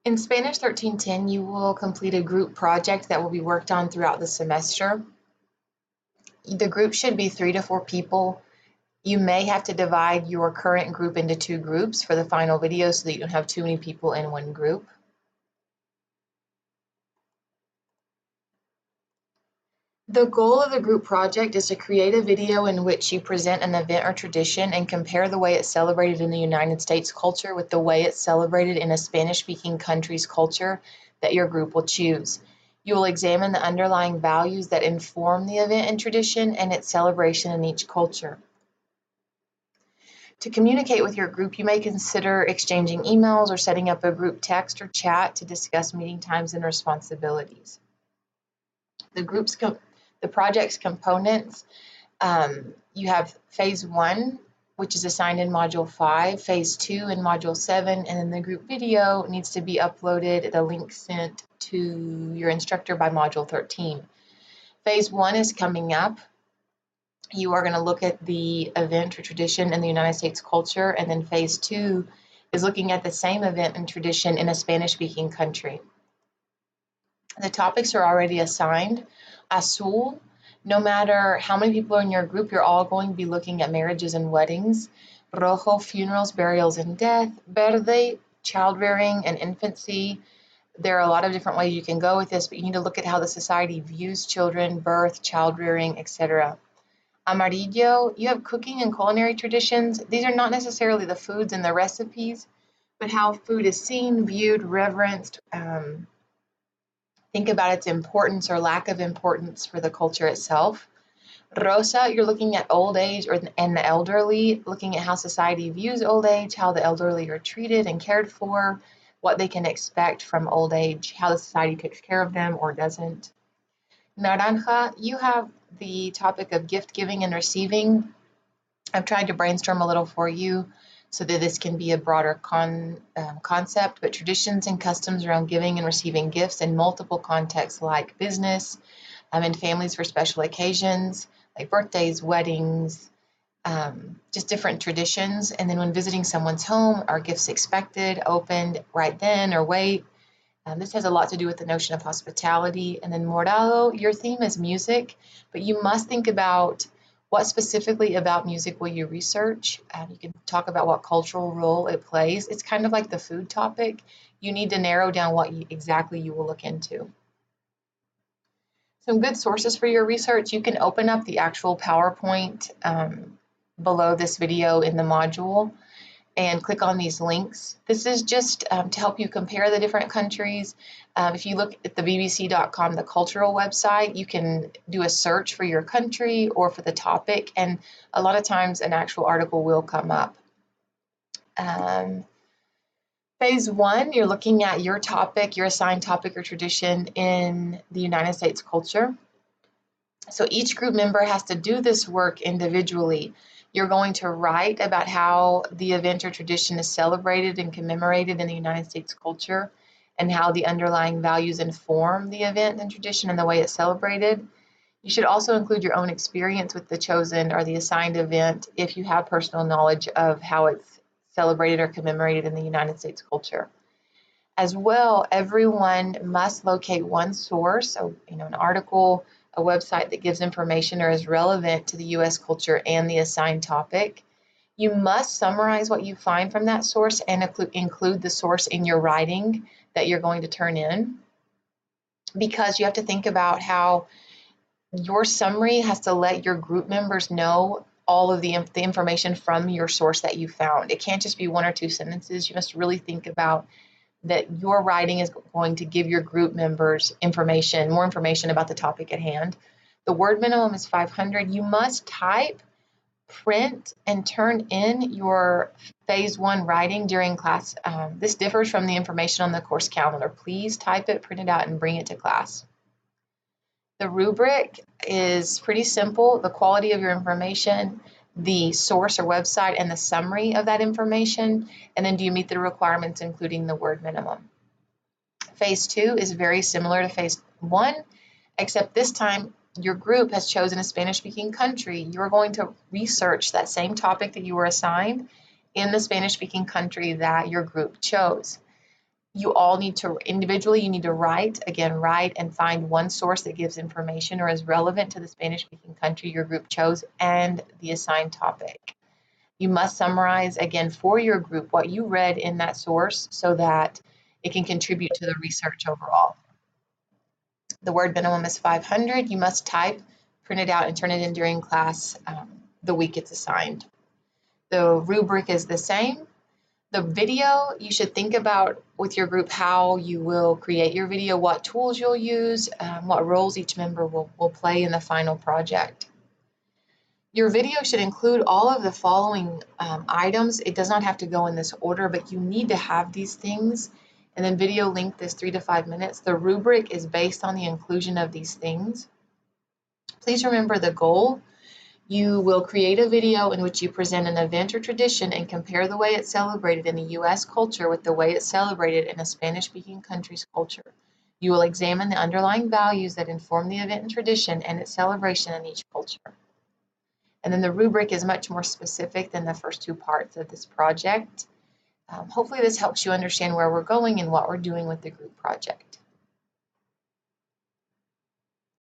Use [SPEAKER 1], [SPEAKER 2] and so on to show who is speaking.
[SPEAKER 1] In Spanish 1310, you will complete a group project that will be worked on throughout the semester. The group should be 3 to 4 people. You may have to divide your current group into 2 groups for the final video so that you don't have too many people in one group. The goal of the group project is to create a video in which you present an event or tradition and compare the way it's celebrated in the United States culture with the way it's celebrated in a Spanish-speaking country's culture that your group will choose. You will examine the underlying values that inform the event and tradition and its celebration in each culture. To communicate with your group, you may consider exchanging emails or setting up a group text or chat to discuss meeting times and responsibilities. The project's components, you have phase 1, which is assigned in module 5, phase 2 in module 7, and then the group video needs to be uploaded, the link sent to your instructor by module 13. Phase 1 is coming up. You are going to look at the event or tradition in the United States culture, and then phase 2 is looking at the same event and tradition in a Spanish-speaking country. The topics are already assigned. Azul, no matter how many people are in your group, you're all going to be looking at marriages and weddings. Rojo, funerals, burials, and death. Verde, child rearing and infancy. There are a lot of different ways you can go with this, but you need to look at how the society views children, birth, child rearing, etc. Amarillo, you have cooking and culinary traditions. These are not necessarily the foods and the recipes, but how food is seen, viewed, reverenced. Think about its importance or lack of importance for the culture itself. Rosa, you're looking at old age and the elderly, looking at how society views old age, how the elderly are treated and cared for, what they can expect from old age, how the society takes care of them or doesn't. Naranja, you have the topic of gift giving and receiving. I've tried to brainstorm a little for you so that this can be a broader concept, but traditions and customs around giving and receiving gifts in multiple contexts like business, and families for special occasions, like birthdays, weddings, just different traditions. And then when visiting someone's home, are gifts expected, opened right then, or wait? This has a lot to do with the notion of hospitality. And then Morado, your theme is music, but you must think about what specifically about music will you research. You can talk about what cultural role it plays. It's kind of like the food topic. You need to narrow down what exactly you will look into. Some good sources for your research. You can open up the actual PowerPoint below this video in the module and click on these links. This is just to help you compare the different countries. If you look at the bbc.com, the cultural website, you can do a search for your country or for the topic, and a lot of times an actual article will come up. Phase 1, you're looking at your topic, your assigned topic or tradition in the United States culture. So each group member has to do this work individually. You're going to write about how the event or tradition is celebrated and commemorated in the United States culture and how the underlying values inform the event and tradition and the way it's celebrated. You should also include your own experience with the chosen or the assigned event if you have personal knowledge of how it's celebrated or commemorated in the United States culture. As well, everyone must locate one source, so an article, a website that gives information or is relevant to the U.S. culture and the assigned topic. You must summarize what you find from that source and include the source in your writing that you're going to turn in, because you have to think about how your summary has to let your group members know all of the information from your source that you found. It can't just be 1 or 2 sentences. You must really think about that your writing is going to give your group members more information about the topic at hand. The word minimum is 500. You must type, print, and turn in your phase 1 writing during class. This differs from the information on the course calendar. Please type it, print it out, and bring it to class. The rubric is pretty simple. The quality of your information, the source or website, and the summary of that information, and then do you meet the requirements, including the word minimum. Phase 2 is very similar to phase 1, except this time your group has chosen a Spanish-speaking country. You're going to research that same topic that you were assigned in the Spanish-speaking country that your group chose. You all need to, individually, you need to write and find one source that gives information or is relevant to the Spanish-speaking country your group chose and the assigned topic. You must summarize, again, for your group what you read in that source so that it can contribute to the research overall. The word minimum is 500. You must type, print it out, and turn it in during class the week it's assigned. The rubric is the same. The video, you should think about with your group how you will create your video, what tools you'll use, what roles each member will play in the final project. Your video should include all of the following items. It does not have to go in this order, but you need to have these things. And then video length is 3 to 5 minutes. The rubric is based on the inclusion of these things. Please remember the goal. You will create a video in which you present an event or tradition and compare the way it's celebrated in the U.S. culture with the way it's celebrated in a Spanish-speaking country's culture. You will examine the underlying values that inform the event and tradition and its celebration in each culture. And then the rubric is much more specific than the first two parts of this project. Hopefully this helps you understand where we're going and what we're doing with the group project.